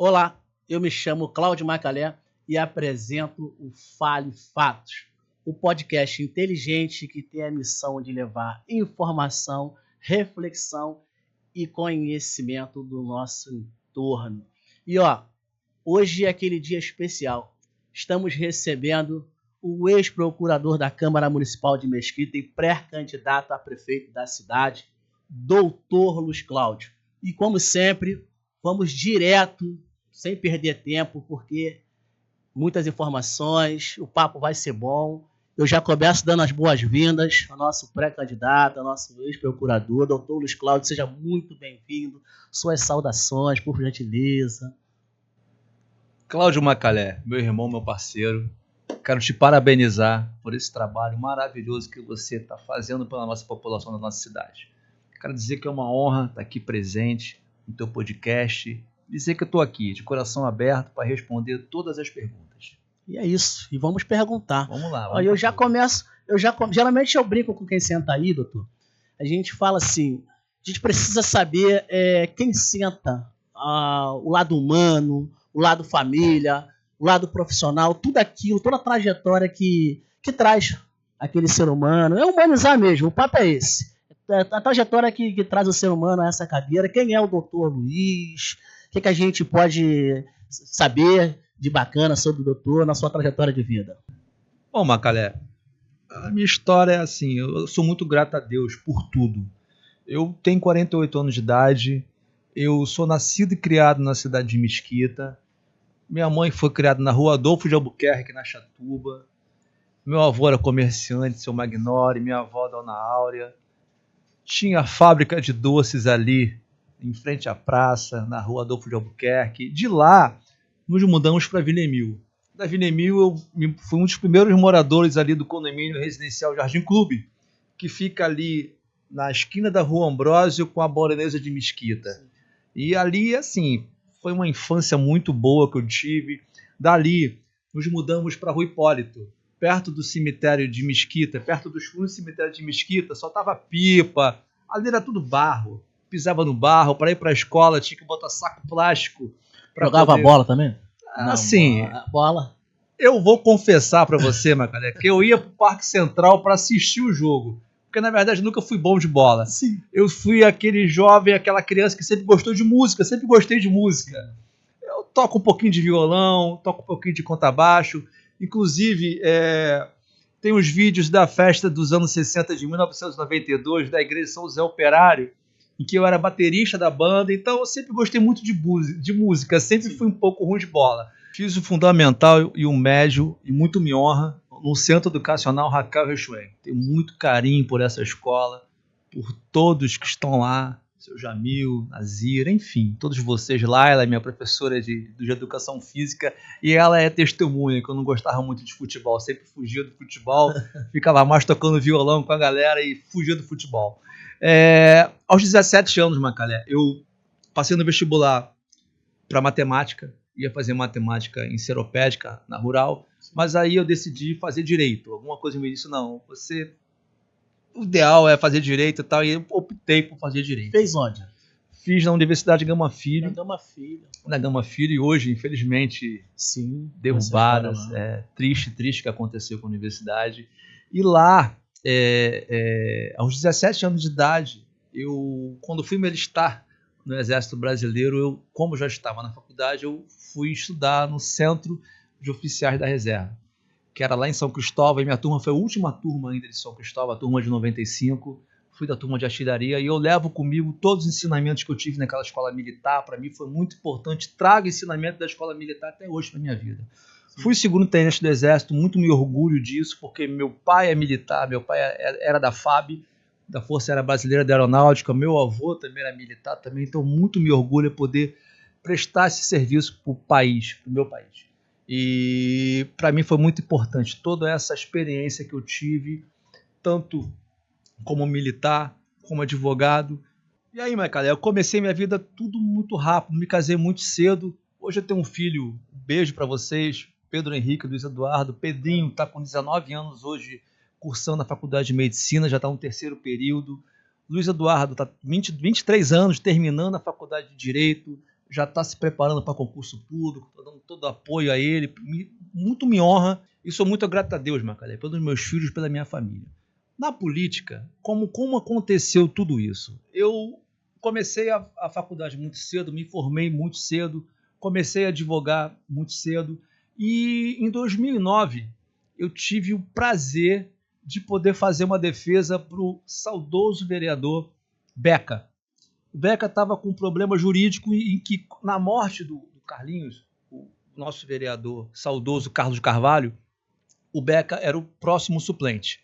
Olá, eu me chamo Cláudio Macalé e apresento o Fale Fatos, o podcast inteligente que tem a missão de levar informação, reflexão e conhecimento do nosso entorno. E hoje é aquele dia especial. Estamos recebendo o ex-procurador da Câmara Municipal de Mesquita e pré-candidato a prefeito da cidade, Doutor Luiz Cláudio. E como sempre, vamos direto, sem perder tempo, porque muitas informações, o papo vai ser bom. Eu já começo dando as boas-vindas ao nosso pré-candidato, ao nosso ex-procurador, doutor Luiz Cláudio. Seja muito bem-vindo. Suas saudações, por gentileza. Cláudio Macalé, meu irmão, meu parceiro, quero te parabenizar por esse trabalho maravilhoso que você está fazendo pela nossa população da nossa cidade. Quero dizer que é uma honra estar aqui presente no teu podcast, dizer que eu estou aqui de coração aberto para responder todas as perguntas. E é isso, e vamos perguntar. Vamos lá. Geralmente eu brinco com quem senta aí, doutor. A gente fala assim, a gente precisa saber quem senta o lado humano, o lado família, o lado profissional, tudo aquilo, toda a trajetória que traz aquele ser humano. É humanizar mesmo, o papo é esse. A trajetória que traz o ser humano a essa cadeira. Quem é o doutor Luiz? O que a gente pode saber de bacana sobre o doutor na sua trajetória de vida? Bom, Macalé, a minha história é assim, eu sou muito grato a Deus por tudo. Eu tenho 48 anos de idade, eu sou nascido e criado na cidade de Mesquita. Minha mãe foi criada na rua Adolfo de Albuquerque, na Chatuba. Meu avô era comerciante, seu Magnori, minha avó, Dona Áurea. Tinha a fábrica de doces ali, em frente à praça, na rua Adolfo de Albuquerque. De lá, nos mudamos para Vila Emil. Da Vila Emil, eu fui um dos primeiros moradores ali do condomínio residencial Jardim Clube, que fica ali na esquina da Rua Ambrósio com a Baronesa de Mesquita. E ali, assim, foi uma infância muito boa que eu tive. Dali, nos mudamos para a Rua Hipólito, perto do cemitério de Mesquita, perto dos fundos do cemitério de Mesquita, soltava pipa, ali era tudo barro. Pisava no barro, para ir para a escola tinha que botar saco plástico. Jogava bola também? Assim, bola. Eu vou confessar para você, Macalé, que eu ia para o Parque Central para assistir o jogo. Porque, na verdade, nunca fui bom de bola. Sim. Eu fui aquele jovem, aquela criança que sempre gostou de música, sempre gostei de música. Eu toco um pouquinho de violão, toco um pouquinho de contrabaixo. Inclusive, tem os vídeos da festa dos anos 60 de 1992, da Igreja São José Operário, em que eu era baterista da banda, então eu sempre gostei muito de música, sempre fui um pouco ruim de bola. Fiz o fundamental e o médio, e muito me honra, no Centro Educacional Raquel Rechuem. Tenho muito carinho por essa escola, por todos que estão lá, seu Jamil, Nazira, enfim, todos vocês lá. Ela é minha professora de Educação Física e ela é testemunha que eu não gostava muito de futebol, sempre fugia do futebol, ficava mais tocando violão com a galera e fugia do futebol. Aos 17 anos, Macalé, eu passei no vestibular para matemática, ia fazer matemática em Seropédica, na Rural, mas aí eu decidi fazer direito. Alguma coisa me disse, não, o ideal é fazer direito e tal, e eu optei por fazer direito. Fez onde? Fiz na Universidade Gama Filho. Na Gama Filho, e hoje, infelizmente, sim, derrubadas. Triste que aconteceu com a universidade. E lá, aos 17 anos de idade, quando fui me alistar no Exército Brasileiro, como já estava na faculdade, eu fui estudar no Centro de Oficiais da Reserva, que era lá em São Cristóvão, e minha turma foi a última turma ainda de São Cristóvão, a turma de 95, fui da turma de artilharia, e eu levo comigo todos os ensinamentos que eu tive naquela escola militar. Para mim foi muito importante, trago ensinamento da escola militar até hoje para minha vida. Sim. Fui segundo tenente do Exército, muito me orgulho disso, porque meu pai é militar, meu pai era da FAB, da Força Aérea Brasileira da Aeronáutica, meu avô também era militar também, então muito me orgulho poder prestar esse serviço para o país, para o meu país. E para mim foi muito importante toda essa experiência que eu tive, tanto como militar, como advogado. E aí, Macalé, eu comecei minha vida tudo muito rápido, me casei muito cedo. Hoje eu tenho um filho, um beijo para vocês, Pedro Henrique, Luiz Eduardo. Pedrinho está com 19 anos hoje, cursando na Faculdade de Medicina, já está no 3º período. Luiz Eduardo está 23 anos, terminando a Faculdade de Direito, já está se preparando para concurso público, estou dando todo apoio a ele, muito me honra e sou muito grato a Deus, Macalé, pelos meus filhos, pela minha família. Na política, como aconteceu tudo isso? Eu comecei a faculdade muito cedo, me formei muito cedo, comecei a advogar muito cedo e em 2009 eu tive o prazer de poder fazer uma defesa para o saudoso vereador Beca. O Beca estava com um problema jurídico em que, na morte do Carlinhos, o nosso vereador saudoso Carlos Carvalho, o Beca era o próximo suplente.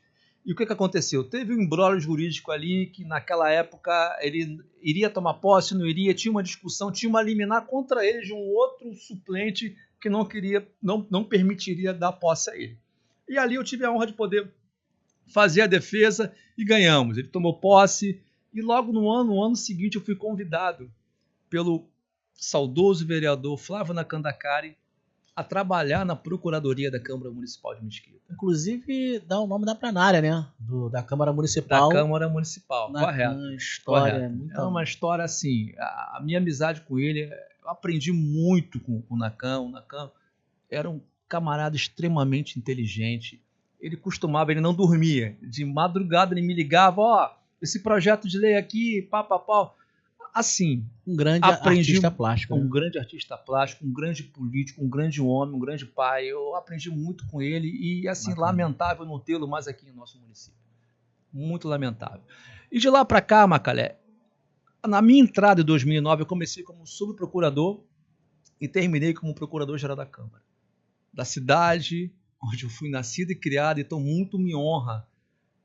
E o que aconteceu? Teve um imbróglio jurídico ali que naquela época ele iria tomar posse, não iria, tinha uma discussão, tinha uma liminar contra ele de um outro suplente que não permitiria dar posse a ele. E ali eu tive a honra de poder fazer a defesa e ganhamos. Ele tomou posse e logo no ano seguinte eu fui convidado pelo saudoso vereador Flávio Nakandakari a trabalhar na Procuradoria da Câmara Municipal de Mesquita. Inclusive, dá o nome da plenária, né? Da Câmara Municipal. Da Câmara Municipal, correto. História, correto. É uma história assim, a minha amizade com ele, eu aprendi muito com o Nakam. O Nakam era um camarada extremamente inteligente. Ele não dormia. De madrugada ele me ligava, esse projeto de lei aqui, pá. Assim, um grande artista plástico. Um grande artista plástico, um grande político, um grande homem, um grande pai. Eu aprendi muito com ele e, assim, lamentável não tê-lo mais aqui no nosso município. Muito lamentável. E de lá para cá, Macalé, na minha entrada em 2009, eu comecei como subprocurador e terminei como procurador-geral da Câmara. Da cidade onde eu fui nascido e criado, então muito me honra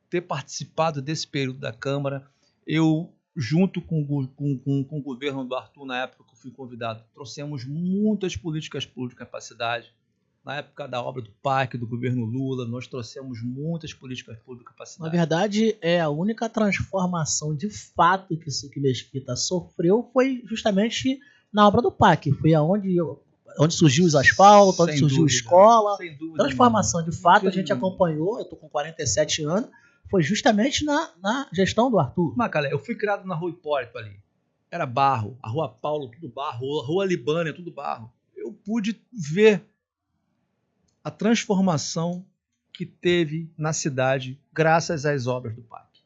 ter participado desse período da Câmara. Eu, junto com o governo do Arthur, na época que eu fui convidado, trouxemos muitas políticas públicas para a cidade. Na época da obra do parque, do governo Lula, nós trouxemos muitas políticas públicas para a cidade. Na verdade, a única transformação de fato que Mesquita sofreu foi justamente na obra do parque. Foi onde surgiu os asfaltos, onde surgiu a escola. Transformação de fato, a gente acompanhou, eu estou com 47 anos, foi justamente na gestão do Arthur. Macalé, eu fui criado na Rua Hipólito ali. Era barro. A Rua Paulo, tudo barro. A Rua Libânia, tudo barro. Eu pude ver a transformação que teve na cidade graças às obras do parque.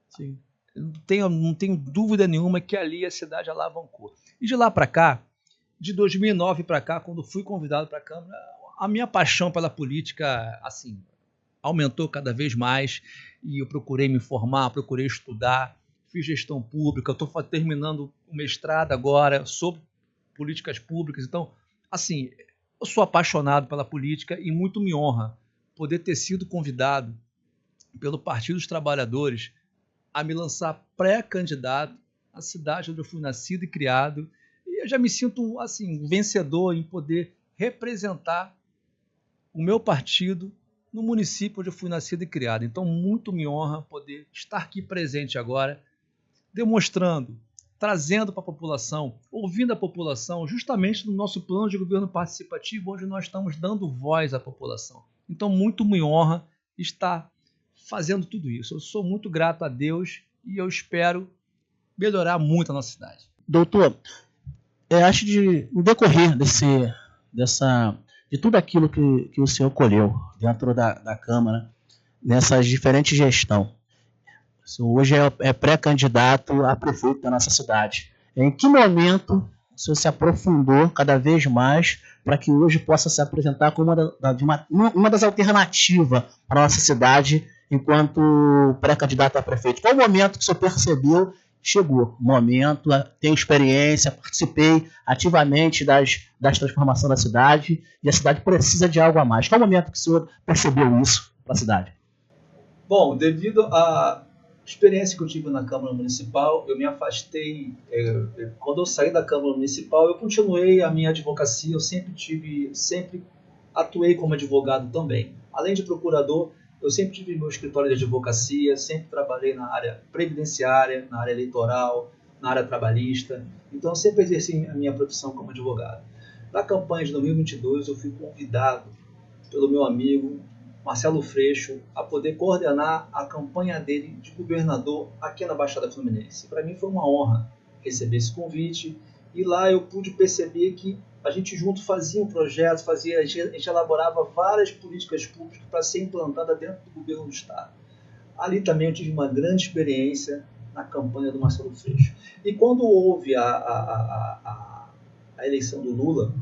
Sim. Não tenho dúvida nenhuma que ali a cidade alavancou. E de lá para cá, de 2009 para cá, quando fui convidado para a Câmara, a minha paixão pela política, assim, aumentou cada vez mais e eu procurei me formar, procurei estudar, fiz gestão pública, estou terminando o mestrado agora sobre políticas públicas. Então, assim, eu sou apaixonado pela política e muito me honra poder ter sido convidado pelo Partido dos Trabalhadores a me lançar pré-candidato à cidade onde eu fui nascido e criado. E eu já me sinto, assim, vencedor em poder representar o meu partido no município onde eu fui nascido e criado. Então, muito me honra poder estar aqui presente agora, demonstrando, trazendo para a população, ouvindo a população, justamente no nosso plano de governo participativo, onde nós estamos dando voz à população. Então, muito me honra estar fazendo tudo isso. Eu sou muito grato a Deus e eu espero melhorar muito a nossa cidade. Doutor, eu acho que no decorrer de tudo aquilo que o senhor colheu dentro da Câmara, nessas diferentes gestões, o senhor hoje é pré-candidato a prefeito da nossa cidade. Em que momento o senhor se aprofundou cada vez mais para que hoje possa se apresentar como uma das alternativas para a nossa cidade enquanto pré-candidato a prefeito? Qual o momento que o senhor percebeu? Chegou o momento, tenho experiência, participei ativamente das transformações da cidade e a cidade precisa de algo a mais. Qual o momento que o senhor percebeu isso para a cidade? Bom, devido à experiência que eu tive na Câmara Municipal, eu me afastei. Quando eu saí da Câmara Municipal, eu continuei a minha advocacia, eu sempre atuei como advogado também. Além de procurador, eu sempre tive meu escritório de advocacia, sempre trabalhei na área previdenciária, na área eleitoral, na área trabalhista. Então, eu sempre exerci a minha profissão como advogado. Na campanha de 2022, eu fui convidado pelo meu amigo Marcelo Freixo a poder coordenar a campanha dele de governador aqui na Baixada Fluminense. Para mim foi uma honra receber esse convite E lá eu pude perceber que a gente junto fazia um projeto, a gente elaborava várias políticas públicas para ser implantada dentro do governo do Estado. Ali também eu tive uma grande experiência na campanha do Marcelo Freixo. E quando houve a eleição do Lula,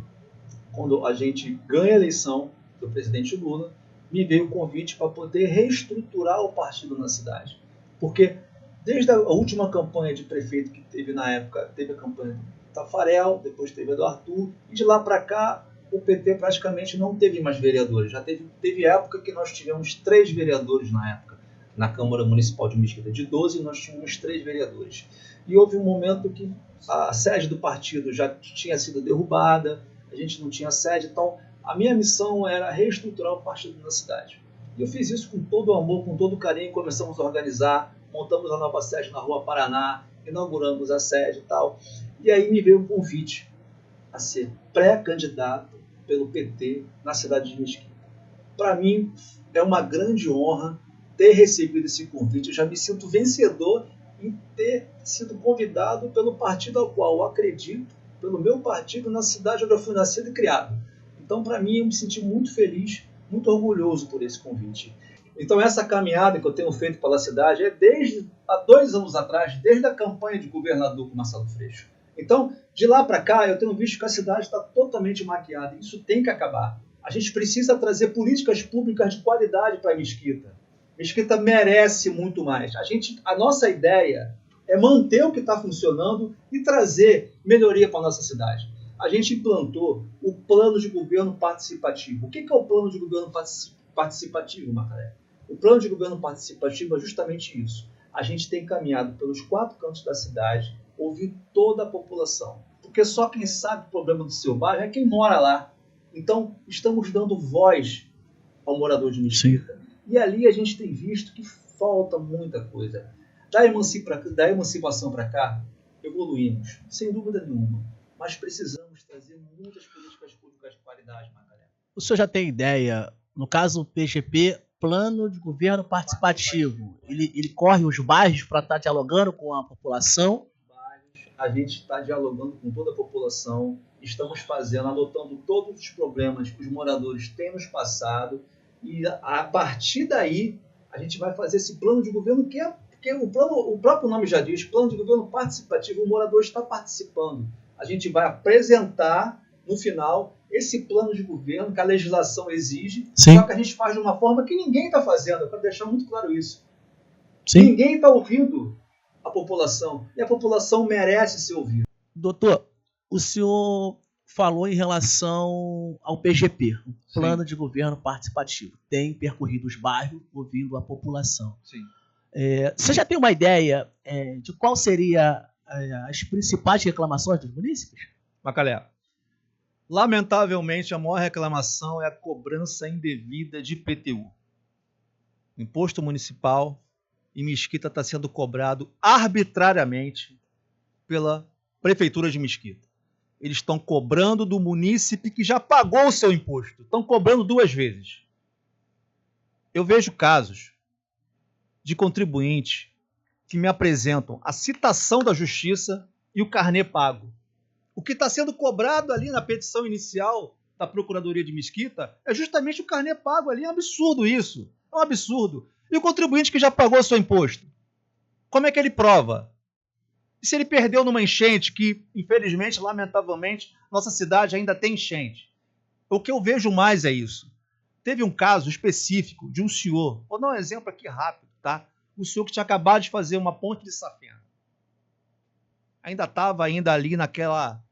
quando a gente ganha a eleição do presidente Lula, me veio o convite para poder reestruturar o partido na cidade. Porque desde a última campanha de prefeito que teve na época, teve a campanha do Tafarel, depois teve a do Arthur, e de lá para cá o PT praticamente não teve mais vereadores. Já teve época que nós tivemos 3 vereadores na época. Na Câmara Municipal de Mesquita, de 12, nós tínhamos 3 vereadores. E houve um momento que a sede do partido já tinha sido derrubada, a gente não tinha sede, então a minha missão era reestruturar o partido na cidade. E eu fiz isso com todo o amor, com todo o carinho, começamos a organizar, montamos a nova sede na Rua Paraná, inauguramos a sede e tal. E aí me veio o convite a ser pré-candidato pelo PT na cidade de Mesquita. Para mim é uma grande honra ter recebido esse convite. Eu já me sinto vencedor em ter sido convidado pelo partido ao qual eu acredito, pelo meu partido, na cidade onde eu fui nascido e criado. Então, para mim, eu me senti muito feliz, muito orgulhoso por esse convite. Então, essa caminhada que eu tenho feito pela cidade é desde há 2 anos atrás, desde a campanha de governador com Marcelo Freixo. Então, de lá para cá, eu tenho visto que a cidade está totalmente maquiada. Isso tem que acabar. A gente precisa trazer políticas públicas de qualidade para a Mesquita. Mesquita merece muito mais. A nossa ideia é manter o que está funcionando e trazer melhoria para a nossa cidade. A gente implantou o plano de governo participativo. O que é o plano de governo participativo, Macaré? O plano de governo participativo é justamente isso. A gente tem caminhado pelos 4 cantos da cidade, ouvir toda a população. Porque só quem sabe o problema do seu bairro é quem mora lá. Então, estamos dando voz ao morador de Mesquita. Sim. E ali a gente tem visto que falta muita coisa. Da emancipação para cá, evoluímos, sem dúvida nenhuma. Mas precisamos trazer muitas políticas públicas de qualidade, Macaré. O senhor já tem ideia, no caso do PGP, plano de governo participativo, ele corre os bairros para estar dialogando com a população? A gente está dialogando com toda a população, estamos anotando todos os problemas que os moradores têm nos passado, e a partir daí a gente vai fazer esse plano de governo que o próprio nome já diz, plano de governo participativo, o morador está participando. A gente vai apresentar no final esse plano de governo que a legislação exige, Sim. Só que a gente faz de uma forma que ninguém está fazendo, eu quero deixar muito claro isso. Sim. Ninguém está ouvindo a população, e a população merece ser ouvida. Doutor, o senhor falou em relação ao PGP, o Plano de Governo Participativo. Tem percorrido os bairros, ouvindo a população. Sim. Você já tem uma ideia de qual seria as principais reclamações dos munícipes? Macalé, lamentavelmente a maior reclamação é a cobrança indevida de IPTU. Imposto municipal em Mesquita está sendo cobrado arbitrariamente pela Prefeitura de Mesquita. Eles estão cobrando do munícipe que já pagou o seu imposto. Estão cobrando 2 vezes. Eu vejo casos de contribuintes que me apresentam a citação da justiça e o carnê pago. O que está sendo cobrado ali na petição inicial da Procuradoria de Mesquita é justamente o carnê pago ali. É um absurdo isso. É um absurdo. E o contribuinte que já pagou o seu imposto? Como é que ele prova? E se ele perdeu numa enchente, que infelizmente, lamentavelmente, nossa cidade ainda tem enchente? O que eu vejo mais é isso. Teve um caso específico de um senhor, vou dar um exemplo aqui rápido, tá? O senhor que tinha acabado de fazer uma ponte de Safena. Ainda estava ali naquela...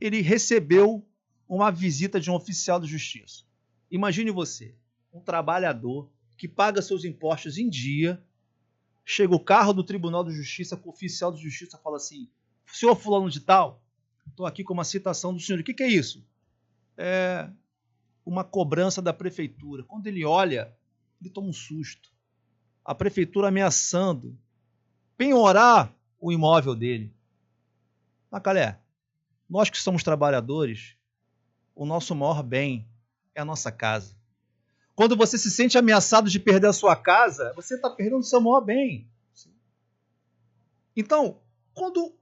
Ele recebeu uma visita de um oficial de justiça. Imagine você, um trabalhador que paga seus impostos em dia. Chega o carro do Tribunal de Justiça, com o oficial de justiça fala assim: senhor fulano de tal, estou aqui com uma citação do senhor. O que é isso? É uma cobrança da prefeitura. Quando ele olha, ele toma um susto. A prefeitura ameaçando penhorar o imóvel dele. Macalé, nós que somos trabalhadores, o nosso maior bem é a nossa casa. Quando você se sente ameaçado de perder a sua casa, você está perdendo o seu maior bem. Então, quando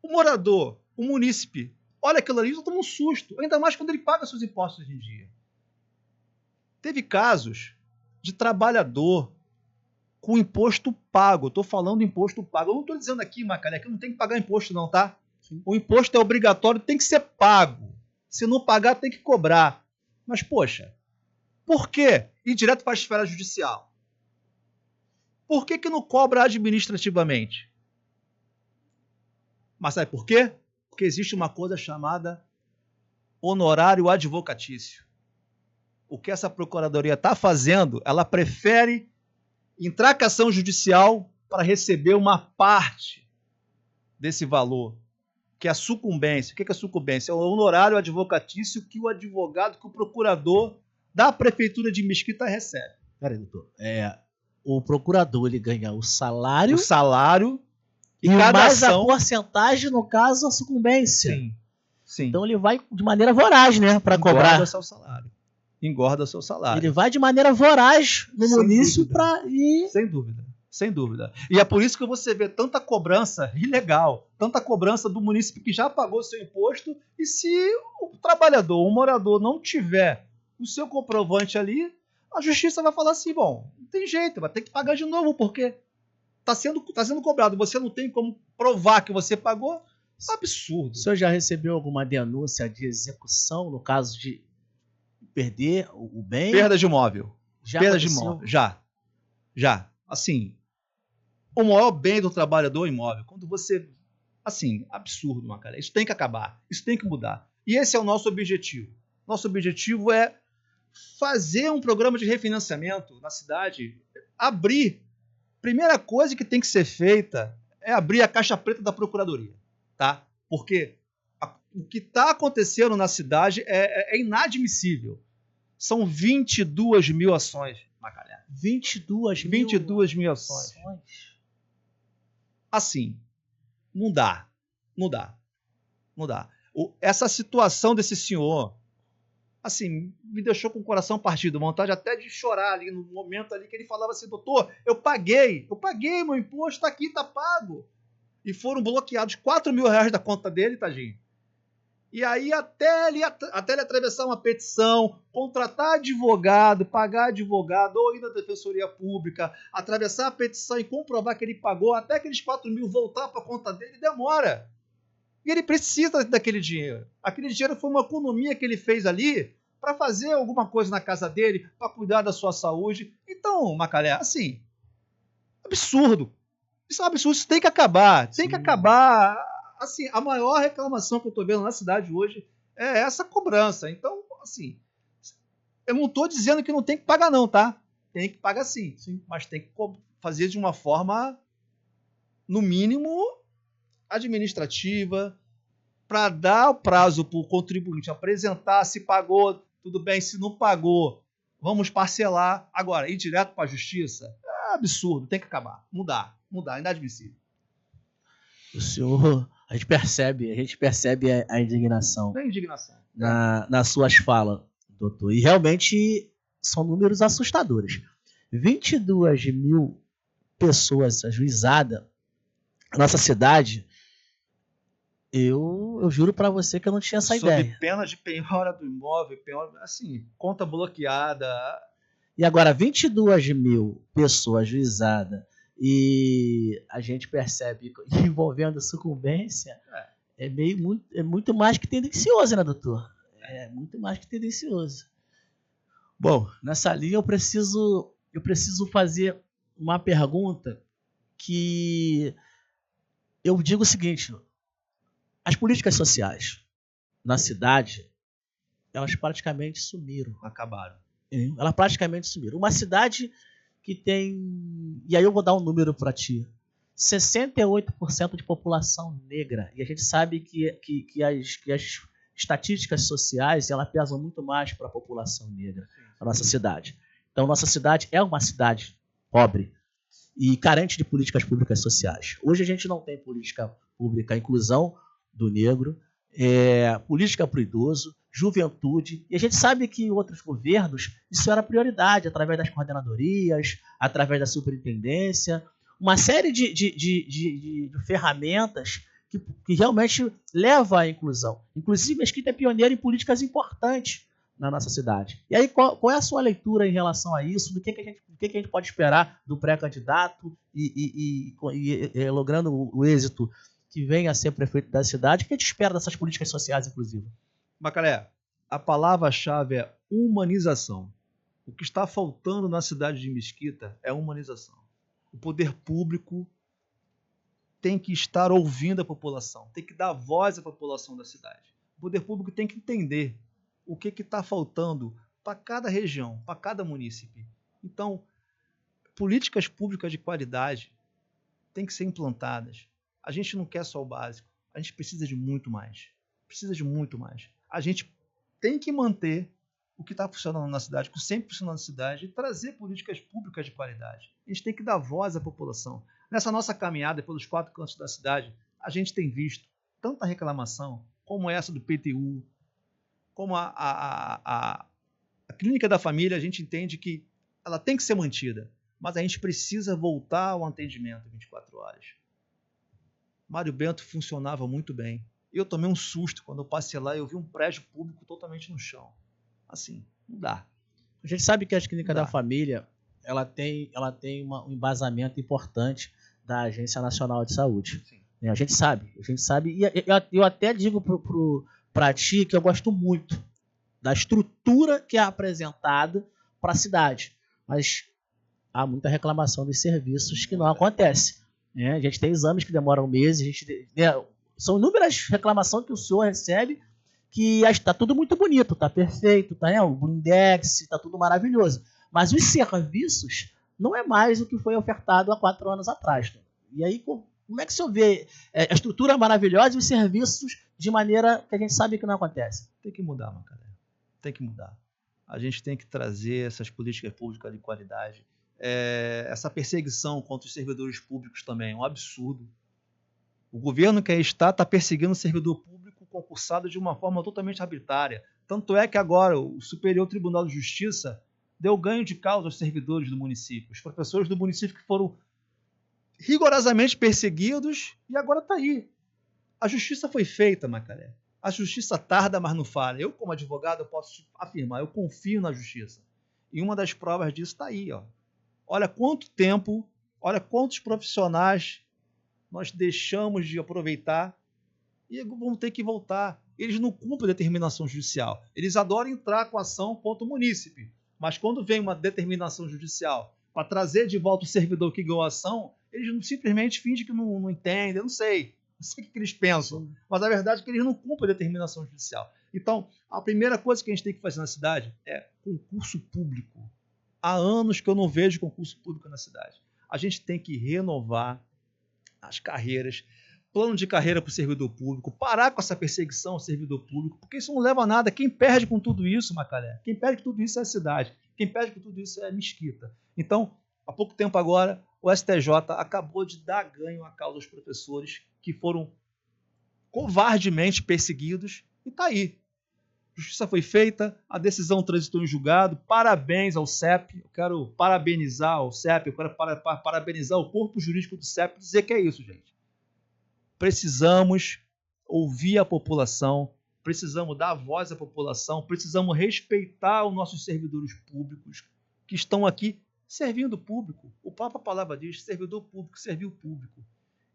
o morador O munícipe olha aquilo ali e toma um susto, ainda mais quando ele paga seus impostos hoje em dia. Teve casos de trabalhador com imposto pago. Estou falando imposto pago. Eu não estou dizendo aqui, Macalé, que não tem que pagar imposto não, tá? Sim. O imposto é obrigatório, tem que ser pago. Se não pagar, tem que cobrar. Mas, poxa, por quê? Ir direto para a esfera judicial. Por que não cobra administrativamente? Mas sabe por quê? Porque existe uma coisa chamada honorário advocatício. O que essa procuradoria está fazendo, ela prefere entrar com ação judicial para receber uma parte desse valor, que é a sucumbência. O que é a sucumbência? É o honorário advocatício que o advogado, que o procurador da prefeitura de Mesquita recebe. Peraí, doutor. O procurador, ele ganha o salário... O salário e mais ação... a porcentagem, no caso, a sucumbência. Sim. Então ele vai de maneira voraz, né? Para cobrar. Engorda seu salário. Engorda seu salário. Ele vai de maneira voraz no munícipe para ir... Sem dúvida. E é por isso que você vê tanta cobrança ilegal, tanta cobrança do munícipe que já pagou seu imposto, e se o trabalhador, o morador, não tiver o seu comprovante ali, a justiça vai falar assim, bom, não tem jeito, vai ter que pagar de novo, porque está sendo cobrado, você não tem como provar que você pagou, é um absurdo. O senhor já recebeu alguma denúncia de execução, no caso de perder o bem? Perda de imóvel. Perda de imóvel. Já. Assim, o maior bem do trabalhador é o imóvel. Quando você... Assim, absurdo, Macalé. Isso tem que acabar. Isso tem que mudar. E esse é o nosso objetivo. Nosso objetivo é fazer um programa de refinanciamento na cidade. Abrir. Primeira coisa que tem que ser feita é abrir a caixa preta da Procuradoria. Tá? Porque o que está acontecendo na cidade é inadmissível. São 22 mil ações, Macalé. 22 mil ações. Assim, não dá. Essa situação desse senhor, assim, me deixou com o coração partido, vontade até de chorar ali no momento ali que ele falava assim, doutor, eu paguei meu imposto, tá aqui, tá pago. E foram bloqueados 4 mil reais da conta dele, tadinho. E aí até ele atravessar uma petição, contratar advogado, pagar advogado, ou ir na defensoria pública, atravessar a petição e comprovar que ele pagou, até aqueles 4 mil voltar para a conta dele, demora. E ele precisa daquele dinheiro. Aquele dinheiro foi uma economia que ele fez ali para fazer alguma coisa na casa dele, para cuidar da sua saúde. Então, Macalé, assim, absurdo. Isso é um absurdo, isso tem que acabar. Tem que acabar. Assim, a maior reclamação que eu estou vendo na cidade hoje é essa cobrança. Então, assim, eu não estou dizendo que não tem que pagar não, tá? Tem que pagar sim. Mas tem que fazer de uma forma, no mínimo, administrativa, para dar o prazo para o contribuinte apresentar se pagou, tudo bem, se não pagou, vamos parcelar. Agora, ir direto para a justiça é absurdo, tem que acabar. Mudar, inadmissível. O senhor... A gente percebe a indignação. Tem indignação. Nas suas falas, doutor. E realmente são números assustadores. 22 mil pessoas ajuizadas na nossa cidade. Eu juro para você que eu não tinha essa ideia. Sob pena de penhora do imóvel, assim, conta bloqueada. E agora, 22 mil pessoas ajuizadas. E a gente percebe que envolvendo sucumbência é muito mais que tendencioso, né, doutor? É muito mais que tendencioso. Bom, nessa linha eu preciso fazer uma pergunta que eu digo o seguinte: as políticas sociais na cidade, elas praticamente sumiram. Acabaram. Elas praticamente sumiram. Uma cidade que tem, e aí eu vou dar um número para ti, 68% de população negra. E a gente sabe que as estatísticas sociais elas pesam muito mais para a população negra na nossa cidade. Então, nossa cidade é uma cidade pobre e carente de políticas públicas sociais. Hoje a gente não tem política pública, inclusão do negro, política para o idoso, juventude, e a gente sabe que em outros governos isso era prioridade, através das coordenadorias, através da superintendência, uma série de ferramentas que realmente leva à inclusão. Inclusive, Mesquita é pioneiro em políticas importantes na nossa cidade. E aí, qual é a sua leitura em relação a isso? Do que a gente pode esperar do pré-candidato e logrando o êxito que venha a ser prefeito da cidade? O que a gente espera dessas políticas sociais, inclusive? Macalé, a palavra-chave é humanização. O que está faltando na cidade de Mesquita é humanização. O poder público tem que estar ouvindo a população, tem que dar voz à população da cidade. O poder público tem que entender o que está faltando para cada região, para cada município. Então, políticas públicas de qualidade têm que ser implantadas. A gente não quer só o básico, a gente precisa de muito mais. Precisa de muito mais. A gente tem que manter o que está funcionando na cidade, o que sempre funcionou na cidade, e trazer políticas públicas de qualidade. A gente tem que dar voz à população. Nessa nossa caminhada pelos 4 cantos da cidade, a gente tem visto tanta reclamação, como essa do PTU, como a clínica da família, a gente entende que ela tem que ser mantida, mas a gente precisa voltar ao atendimento 24 horas. Mário Bento funcionava muito bem. Eu tomei um susto quando eu passei lá e eu vi um prédio público totalmente no chão. Assim, não dá. A gente sabe que a clínica da família ela tem um embasamento importante da Agência Nacional de Saúde. Sim. A gente sabe. E eu até digo para ti que eu gosto muito da estrutura que é apresentada para a cidade. Mas há muita reclamação dos serviços que não acontece. A gente tem exames que demoram meses. São inúmeras reclamações que o senhor recebe que está tudo muito bonito, está perfeito, o Blindex, está tudo maravilhoso. Mas os serviços não é mais o que foi ofertado há 4 anos atrás. E aí, como é que o senhor vê a estrutura maravilhosa e os serviços de maneira que a gente sabe que não acontece? Tem que mudar, Macalé. Tem que mudar. A gente tem que trazer essas políticas públicas de qualidade. Essa perseguição contra os servidores públicos também é um absurdo. O governo que aí está perseguindo o servidor público concursado de uma forma totalmente arbitrária. Tanto é que agora o Superior Tribunal de Justiça deu ganho de causa aos servidores do município, os professores do município que foram rigorosamente perseguidos, e agora está aí. A justiça foi feita, Macalé. A justiça tarda, mas não falha. Eu, como advogado, eu posso afirmar, eu confio na justiça. E uma das provas disso está aí. Olha quanto tempo, olha quantos profissionais nós deixamos de aproveitar e vão ter que voltar. Eles não cumprem a determinação judicial. Eles adoram entrar com ação contra o munícipe. Mas quando vem uma determinação judicial para trazer de volta o servidor que ganhou a ação, eles não, simplesmente fingem que não entendem, eu não sei o que eles pensam, mas a verdade é que eles não cumprem a determinação judicial. Então, a primeira coisa que a gente tem que fazer na cidade é concurso público. Há anos que eu não vejo concurso público na cidade. A gente tem que renovar as carreiras, plano de carreira para o servidor público, parar com essa perseguição ao servidor público, porque isso não leva a nada. Quem perde com tudo isso, Macalé? Quem perde com tudo isso é a cidade. Quem perde com tudo isso é a Mesquita. Então, há pouco tempo agora, o STJ acabou de dar ganho à causa dos professores que foram covardemente perseguidos, e está aí. A justiça foi feita, a decisão transitou em julgado. Parabéns ao CEP. Eu quero parabenizar o CEP, eu quero parabenizar o corpo jurídico do CEP e dizer que é isso, gente. Precisamos ouvir a população, precisamos dar voz à população, precisamos respeitar os nossos servidores públicos que estão aqui servindo o público. O próprio palavra diz, servidor público, serviu o público.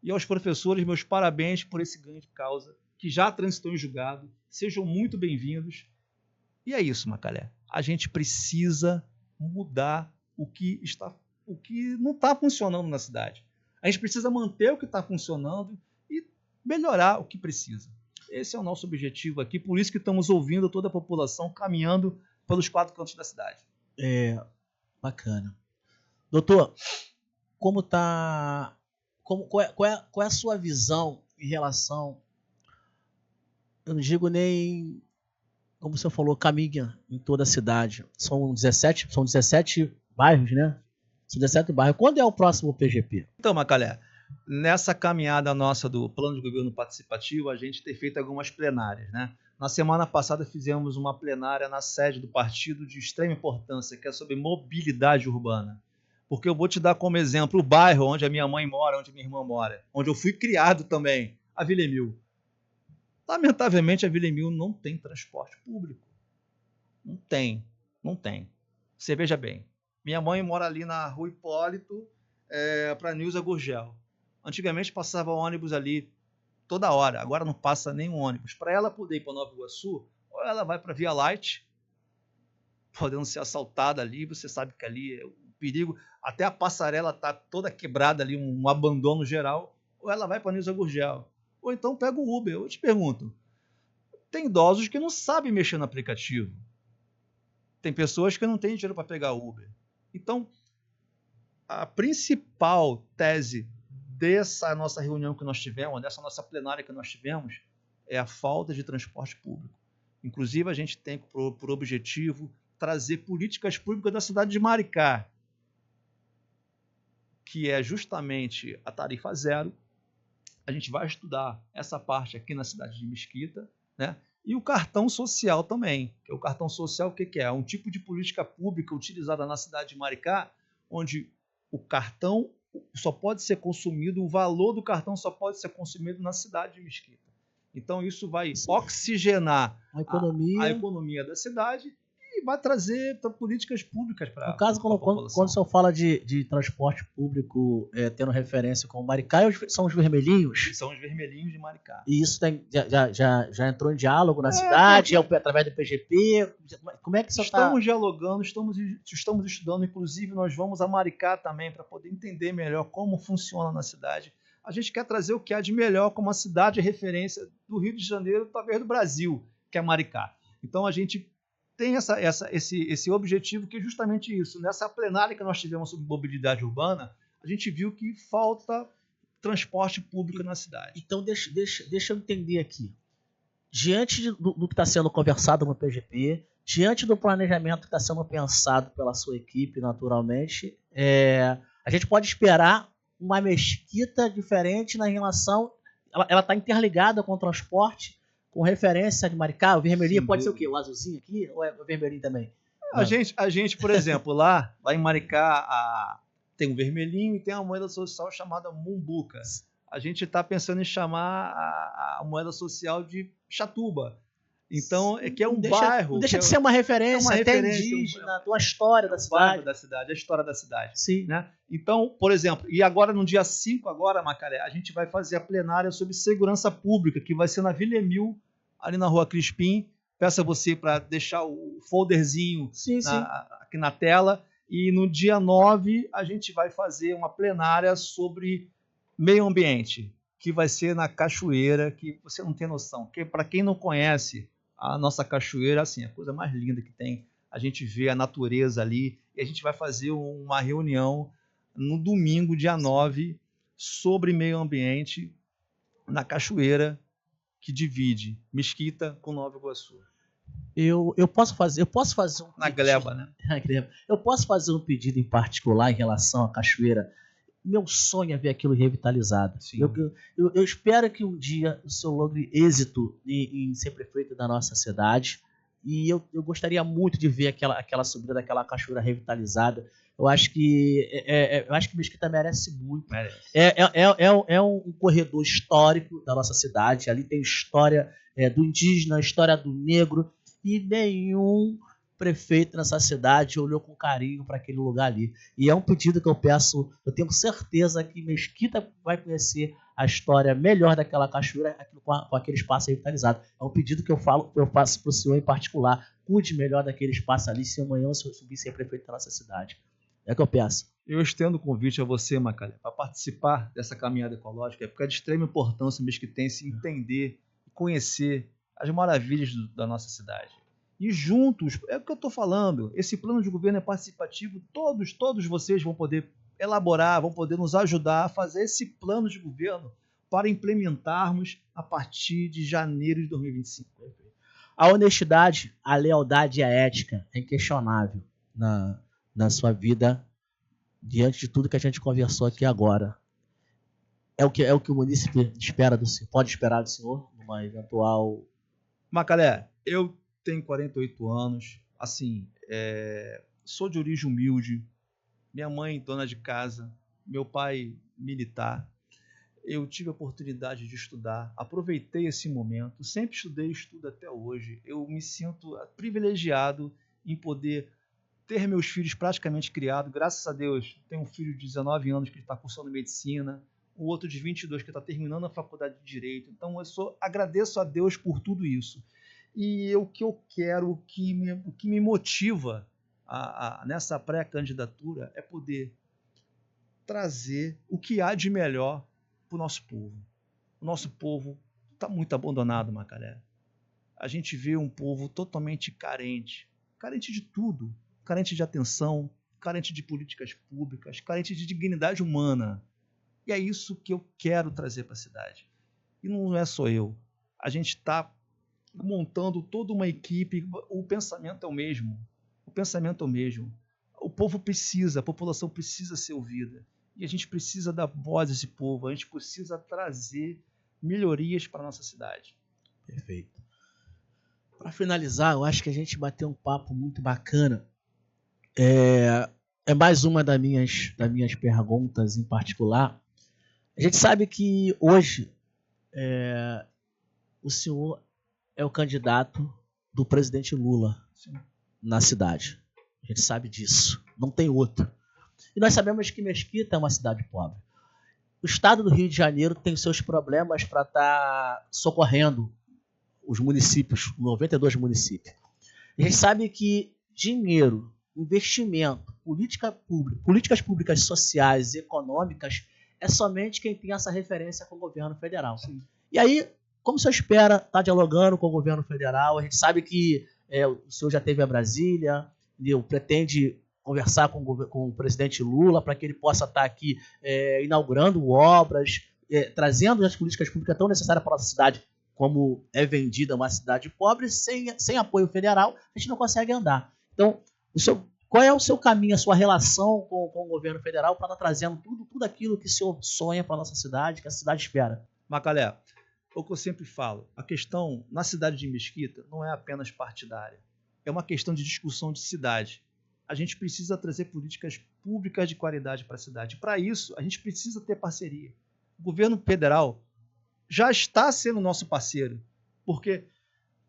E aos professores, meus parabéns por esse ganho de causa, que já transitou em julgado. Sejam muito bem-vindos. E é isso, Macalé. A gente precisa mudar o que não está funcionando na cidade. A gente precisa manter o que está funcionando e melhorar o que precisa. Esse é o nosso objetivo aqui, por isso que estamos ouvindo toda a população caminhando pelos 4 cantos da cidade. Bacana. Doutor, qual é a sua visão em relação, eu não digo nem, como você falou, caminha em toda a cidade. São 17 bairros, né? São 17 bairros. Quando é o próximo PGP? Então, Macalé, nessa caminhada nossa do Plano de Governo Participativo, a gente tem feito algumas plenárias, né? Na semana passada fizemos uma plenária na sede do partido de extrema importância, que é sobre mobilidade urbana. Porque eu vou te dar como exemplo o bairro onde a minha mãe mora, onde a minha irmã mora, onde eu fui criado também. a Vila Emil. Lamentavelmente, a Vila Emil não tem transporte público. Não tem. Você veja bem, minha mãe mora ali na Rua Hipólito, para Nilza Gurgel. Antigamente passava ônibus ali toda hora, agora não passa nenhum ônibus. Para ela poder ir para Nova Iguaçu, ou ela vai para Via Light, podendo ser assaltada ali, você sabe que ali é um perigo, até a passarela está toda quebrada ali, um abandono geral, ou ela vai para Nilza Gurgel, ou então pega o Uber. Eu te pergunto, tem idosos que não sabem mexer no aplicativo, tem pessoas que não têm dinheiro para pegar Uber. Então, a principal tese dessa nossa reunião que nós tivemos, dessa nossa plenária que nós tivemos, é a falta de transporte público. Inclusive, a gente tem por objetivo trazer políticas públicas da cidade de Maricá, que é justamente a tarifa zero. A gente vai estudar essa parte aqui na cidade de Mesquita, né? E o cartão social também. Que é o cartão social, o que é? É um tipo de política pública utilizada na cidade de Maricá, onde o cartão só pode ser consumido, o valor do cartão só pode ser consumido na cidade de Mesquita. Então, isso vai oxigenar a economia da cidade e vai trazer políticas públicas para a população. No caso, quando o senhor fala de transporte público tendo referência com o Maricá, são os vermelhinhos? São os vermelhinhos de Maricá. E isso já entrou em diálogo na cidade, através do PGP? Como é que isso está? Estamos dialogando, estamos estudando, inclusive nós vamos a Maricá também para poder entender melhor como funciona na cidade. A gente quer trazer o que há de melhor como a cidade de referência do Rio de Janeiro, talvez do Brasil, que é Maricá. Então a gente tem esse objetivo, que é justamente isso. Nessa plenária que nós tivemos sobre mobilidade urbana, a gente viu que falta transporte público na cidade. Então deixa eu entender aqui. Diante do que está sendo conversado no PGP, diante do planejamento que está sendo pensado pela sua equipe, naturalmente, a gente pode esperar uma Mesquita diferente na relação... Ela está interligada com o transporte, com referência de Maricá. O vermelhinho pode ser o quê? O azulzinho aqui? Ou é o vermelhinho também? A gente, por exemplo, lá em Maricá, tem um vermelhinho e tem uma moeda social chamada Mumbuca. A gente está pensando em chamar a moeda social de Chatuba. Então, que é um bairro... Não deixa de ser uma referência até indígena, uma história da cidade. A história da cidade. Sim. Né? Então, por exemplo, e agora no dia 5, Macaré, a gente vai fazer a plenária sobre segurança pública, que vai ser na Vila Emil, ali na Rua Crispim. Peço a você para deixar o folderzinho aqui na tela. E no dia 9, a gente vai fazer uma plenária sobre meio ambiente, que vai ser na Cachoeira, que você não tem noção. Que, para quem não conhece, a nossa cachoeira, assim, a coisa mais linda que tem. A gente vê a natureza ali e a gente vai fazer uma reunião no domingo, dia 9, sobre meio ambiente na cachoeira que divide Mesquita com Nova Iguaçu. Eu posso fazer um na Gleba, né? Eu posso fazer um pedido em particular em relação à cachoeira. Meu sonho é ver aquilo revitalizado. Eu espero que um dia o senhor logre êxito em ser prefeito da nossa cidade. E eu gostaria muito de ver aquela subida daquela cachoeira revitalizada. Eu acho que Mesquita merece muito. É um corredor histórico da nossa cidade. Ali tem história do indígena, história do negro. E nenhum prefeito nessa cidade olhou com carinho para aquele lugar ali. E é um pedido que eu peço, eu tenho certeza que Mesquita vai conhecer a história melhor daquela cachoeira com aquele espaço revitalizado. É um pedido que eu faço para o senhor em particular. Cuide melhor daquele espaço ali, se amanhã eu subir ser prefeito da nossa cidade. É o que eu peço. Eu estendo o convite a você, Macalé, para participar dessa caminhada ecológica, porque é de extrema importância o mesquitense entender e conhecer as maravilhas da nossa cidade. E juntos, é o que eu estou falando, esse plano de governo é participativo, todos vocês vão poder elaborar, vão poder nos ajudar a fazer esse plano de governo para implementarmos a partir de janeiro de 2025. A honestidade, a lealdade e a ética é inquestionável na sua vida, diante de tudo que a gente conversou aqui agora. É o que o munícipe espera pode esperar do senhor numa eventual... Macalé, eu tenho 48 anos, assim, sou de origem humilde, minha mãe dona de casa, meu pai militar. eu tive a oportunidade de estudar, aproveitei esse momento, sempre estudei e estudo até hoje. Eu me sinto privilegiado em poder ter meus filhos praticamente criados. Graças a Deus, tenho um filho de 19 anos que está cursando medicina, o outro de 22 que está terminando a faculdade de Direito. Então, agradeço a Deus por tudo isso. E o que eu quero, o que me motiva nessa pré-candidatura é poder trazer o que há de melhor para o nosso povo. O nosso povo está muito abandonado, Macalé. A gente vê um povo totalmente carente de tudo, carente de atenção, carente de políticas públicas, carente de dignidade humana. E é isso que eu quero trazer para a cidade. E não é só eu. A gente está montando toda uma equipe, o pensamento é o mesmo. O povo precisa, a população precisa ser ouvida. E a gente precisa dar voz a esse povo, a gente precisa trazer melhorias para a nossa cidade. Perfeito. Para finalizar, eu acho que a gente bateu um papo muito bacana. É mais uma das minhas perguntas em particular. A gente sabe que hoje o senhor é o candidato do presidente Lula. Sim. Na cidade. A gente sabe disso. Não tem outro. E nós sabemos que Mesquita é uma cidade pobre. O estado do Rio de Janeiro tem seus problemas para estar socorrendo os municípios, 92 municípios. A gente sabe que dinheiro, investimento, políticas públicas sociais e econômicas é somente quem tem essa referência com o governo federal. Sim. E aí, como o senhor espera estar dialogando com o governo federal? A gente sabe que o senhor já esteve a Brasília, pretende conversar com o presidente Lula para que ele possa estar aqui inaugurando obras, trazendo as políticas públicas tão necessárias para a nossa cidade, como é vendida uma cidade pobre, sem apoio federal, a gente não consegue andar. Então, qual é o seu caminho, a sua relação com o governo federal para estar trazendo tudo aquilo que o senhor sonha para a nossa cidade, que a cidade espera? Macalé, é o que eu sempre falo, a questão na cidade de Mesquita não é apenas partidária, é uma questão de discussão de cidade. A gente precisa trazer políticas públicas de qualidade para a cidade. Para isso, a gente precisa ter parceria. O governo federal já está sendo nosso parceiro, porque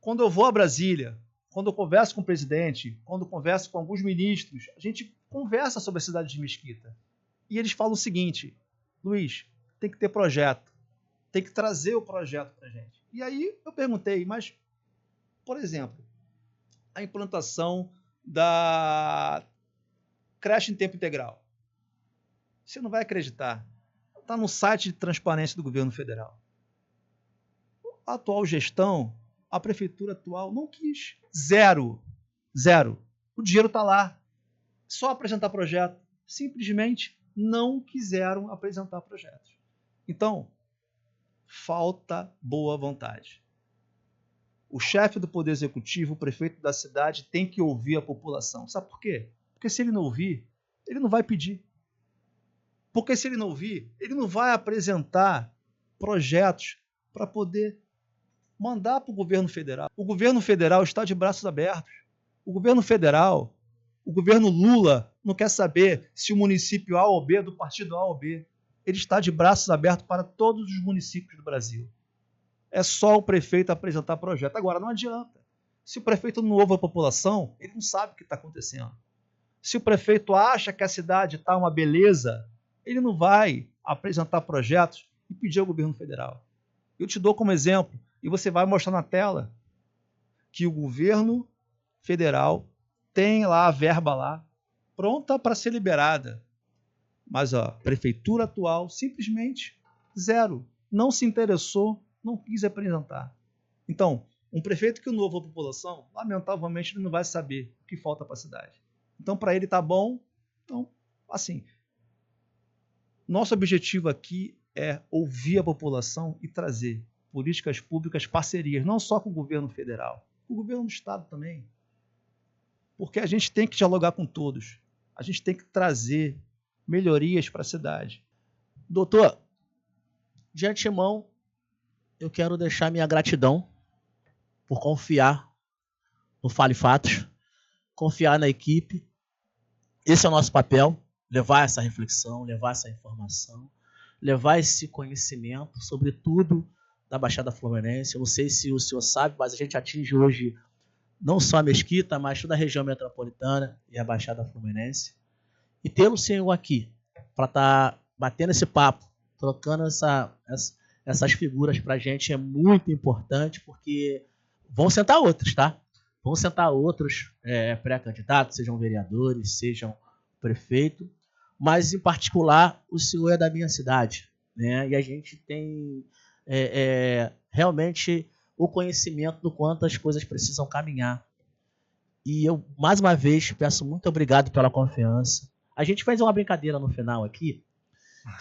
quando eu vou a Brasília, quando eu converso com o presidente, quando eu converso com alguns ministros, a gente conversa sobre a cidade de Mesquita. E eles falam o seguinte: Luiz, tem que ter projeto, tem que trazer o projeto para a gente. E aí eu perguntei, mas, por exemplo, a implantação da creche em tempo integral. Você não vai acreditar. Está no site de transparência do governo federal. A atual gestão, a prefeitura atual, não quis. Zero. O dinheiro está lá. Só apresentar projeto. Simplesmente não quiseram apresentar projetos. Então, falta boa vontade. O chefe do Poder Executivo, o prefeito da cidade, tem que ouvir a população. Sabe por quê? Porque se ele não ouvir, ele não vai pedir. Porque se ele não ouvir, ele não vai apresentar projetos para poder mandar para o governo federal. O governo federal está de braços abertos. O governo federal, o governo Lula, não quer saber se o município A ou B é do partido A ou B. Ele está de braços abertos para todos os municípios do Brasil. É só o prefeito apresentar projeto. Agora, não adianta. Se o prefeito não ouve a população, ele não sabe o que está acontecendo. Se o prefeito acha que a cidade está uma beleza, ele não vai apresentar projetos e pedir ao governo federal. Eu te dou como exemplo, e você vai mostrar na tela, que o governo federal tem lá a verba lá, pronta para ser liberada. Mas a prefeitura atual, simplesmente zero. Não se interessou, não quis apresentar. Então, um prefeito que não ouve a população, lamentavelmente, ele não vai saber o que falta para a cidade. Então, para ele tá bom. Então, assim, nosso objetivo aqui é ouvir a população e trazer políticas públicas, parcerias, não só com o governo federal, com o governo do estado também. Porque a gente tem que dialogar com todos. A gente tem que trazer melhorias para a cidade. Doutor, de antemão, eu quero deixar minha gratidão por confiar no Fale Fatos, confiar na equipe. Esse é o nosso papel, levar essa reflexão, levar essa informação. levar esse conhecimento sobre tudo da Baixada Fluminense. Eu não sei se o senhor sabe, mas a gente atinge hoje não só a Mesquita, mas toda a região metropolitana e a Baixada Fluminense. E ter o senhor aqui para estar batendo esse papo, trocando essas figuras para a gente é muito importante, porque vão sentar outros, tá? Vão sentar outros pré-candidatos, sejam vereadores, sejam prefeito, mas em particular o senhor é da minha cidade, né? E a gente tem realmente o conhecimento do quanto as coisas precisam caminhar. E eu, mais uma vez, peço muito obrigado pela confiança. A gente fez uma brincadeira no final aqui,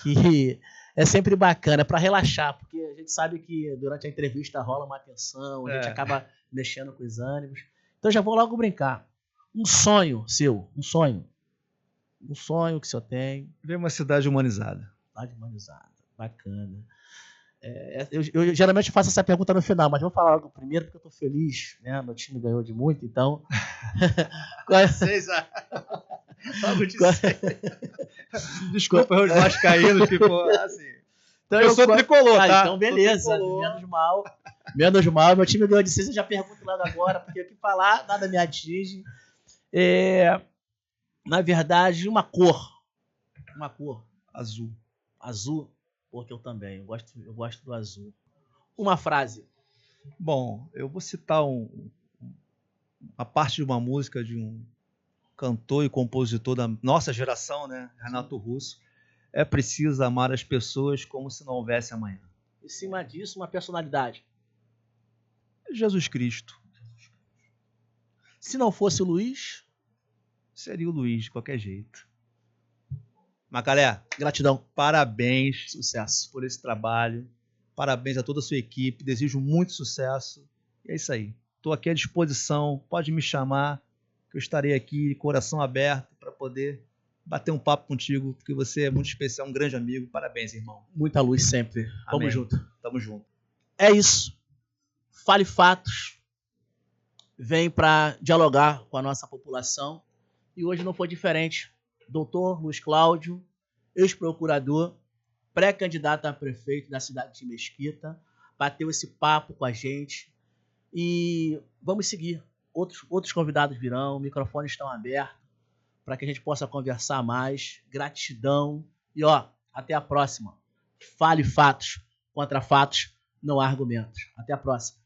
que é sempre bacana, para relaxar, porque a gente sabe que durante a entrevista rola uma tensão, a gente acaba mexendo com os ânimos. Então já vou logo brincar. Um sonho seu, um sonho que o senhor tem. Ver uma cidade humanizada. Cidade humanizada, bacana. Eu geralmente faço essa pergunta no final, mas vou falar logo primeiro porque eu estou feliz, né? Meu time ganhou de muito, então. Desculpa, os vascaínos ficou assim. Então, eu sou tricolor, tá? Então beleza, menos mal. Meu time ganhou de 6, eu já pergunto logo agora, porque o que falar, nada me atinge. Na verdade, uma cor. Azul. Porque eu também, eu gosto do azul. Uma frase. Bom, eu vou citar a parte de uma música de um cantor e compositor da nossa geração, né? Renato Russo. É preciso amar as pessoas como se não houvesse amanhã. Em cima disso, uma personalidade. Jesus Cristo. Se não fosse o Luiz, seria o Luiz, de qualquer jeito. Macalé, gratidão. Parabéns. Sucesso. Por esse trabalho. Parabéns a toda a sua equipe. Desejo muito sucesso. E é isso aí. Estou aqui à disposição. Pode me chamar, que eu estarei aqui, coração aberto, para poder bater um papo contigo, porque você é muito especial, um grande amigo. Parabéns, irmão. Muita luz sempre. Amém. Tamo junto. Tamo junto. É isso. Fale Fatos. Vem para dialogar com a nossa população. E hoje não foi diferente. Doutor Luiz Cláudio, ex-procurador, pré-candidato a prefeito da cidade de Mesquita, bateu esse papo com a gente e vamos seguir. Outros convidados virão, microfones estão abertos para que a gente possa conversar mais. Gratidão e até a próxima. Fale fatos, contra fatos, não há argumentos. Até a próxima.